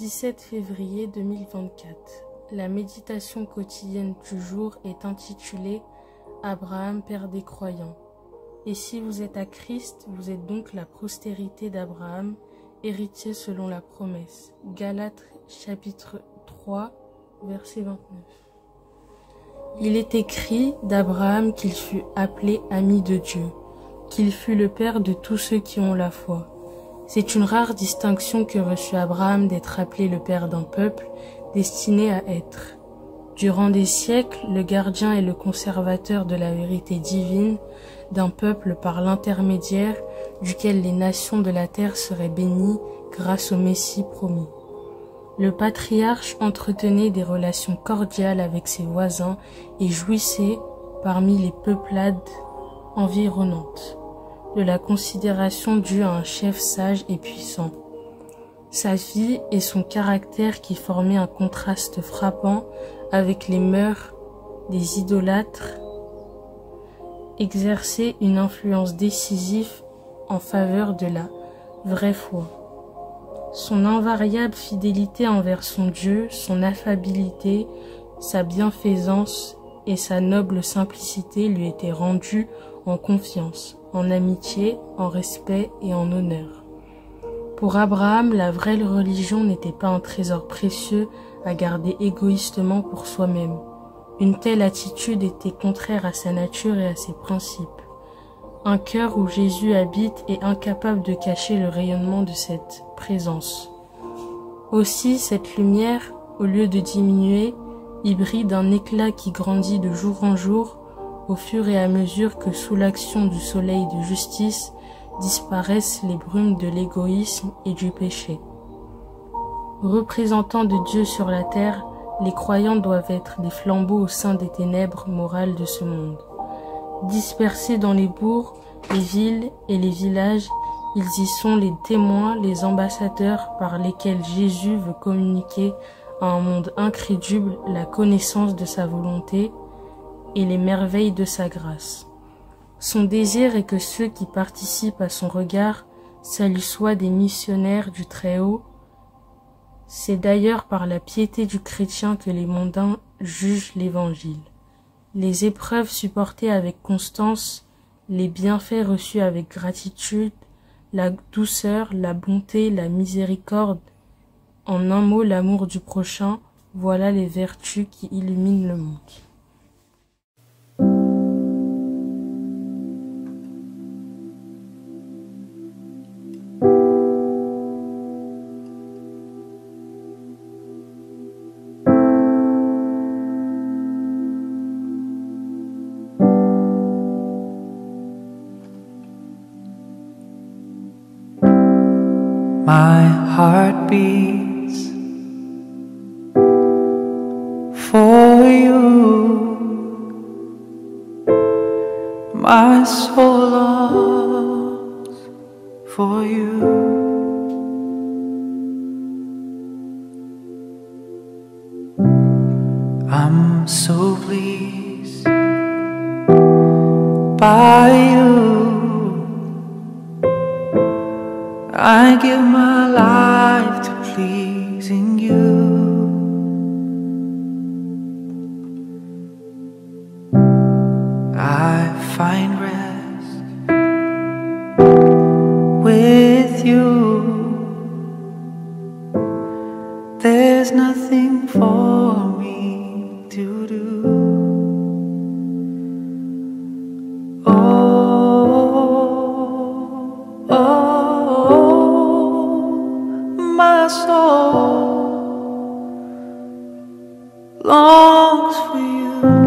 17 février 2024. La méditation quotidienne du jour est intitulée « Abraham, père des croyants ». Et si vous êtes à Christ, vous êtes donc la postérité d'Abraham, héritier selon la promesse. Galates chapitre 3, verset 29. Il est écrit d'Abraham qu'il fut appelé ami de Dieu, qu'il fut le père de tous ceux qui ont la foi. C'est une rare distinction que reçut Abraham d'être appelé le père d'un peuple destiné à être. Durant des siècles, le gardien et le conservateur de la vérité divine d'un peuple par l'intermédiaire duquel les nations de la terre seraient bénies grâce au Messie promis. Le patriarche entretenait des relations cordiales avec ses voisins et jouissait, parmi les peuplades environnantes, de la considération due à un chef sage et puissant. Sa vie et son caractère qui formaient un contraste frappant avec les mœurs des idolâtres exerçaient une influence décisive en faveur de la vraie foi. Son invariable fidélité envers son Dieu, son affabilité, sa bienfaisance et sa noble simplicité lui étaient rendues en confiance, en amitié, en respect et en honneur. Pour Abraham, la vraie religion n'était pas un trésor précieux à garder égoïstement pour soi-même. Une telle attitude était contraire à sa nature et à ses principes. Un cœur où Jésus habite est incapable de cacher le rayonnement de cette présence. Aussi, cette lumière, au lieu de diminuer, y brille d'un éclat qui grandit de jour en jour, au fur et à mesure que sous l'action du soleil de justice disparaissent les brumes de l'égoïsme et du péché. Représentants de Dieu sur la terre, les croyants doivent être des flambeaux au sein des ténèbres morales de ce monde. Dispersés dans les bourgs, les villes et les villages, ils y sont les témoins, les ambassadeurs par lesquels Jésus veut communiquer à un monde incrédule la connaissance de sa volonté et les merveilles de sa grâce. Son désir est que ceux qui participent à son regard saluent soient des missionnaires du Très-Haut. C'est d'ailleurs par la piété du chrétien que les mondains jugent l'Évangile. Les épreuves supportées avec constance, les bienfaits reçus avec gratitude, la douceur, la bonté, la miséricorde, en un mot l'amour du prochain, voilà les vertus qui illuminent le monde. My heart beats for you. My soul longs for you. I'm so pleased by you. I give my life to pleasing you. I find rest with you. There's nothing for me to do. My soul longs for you.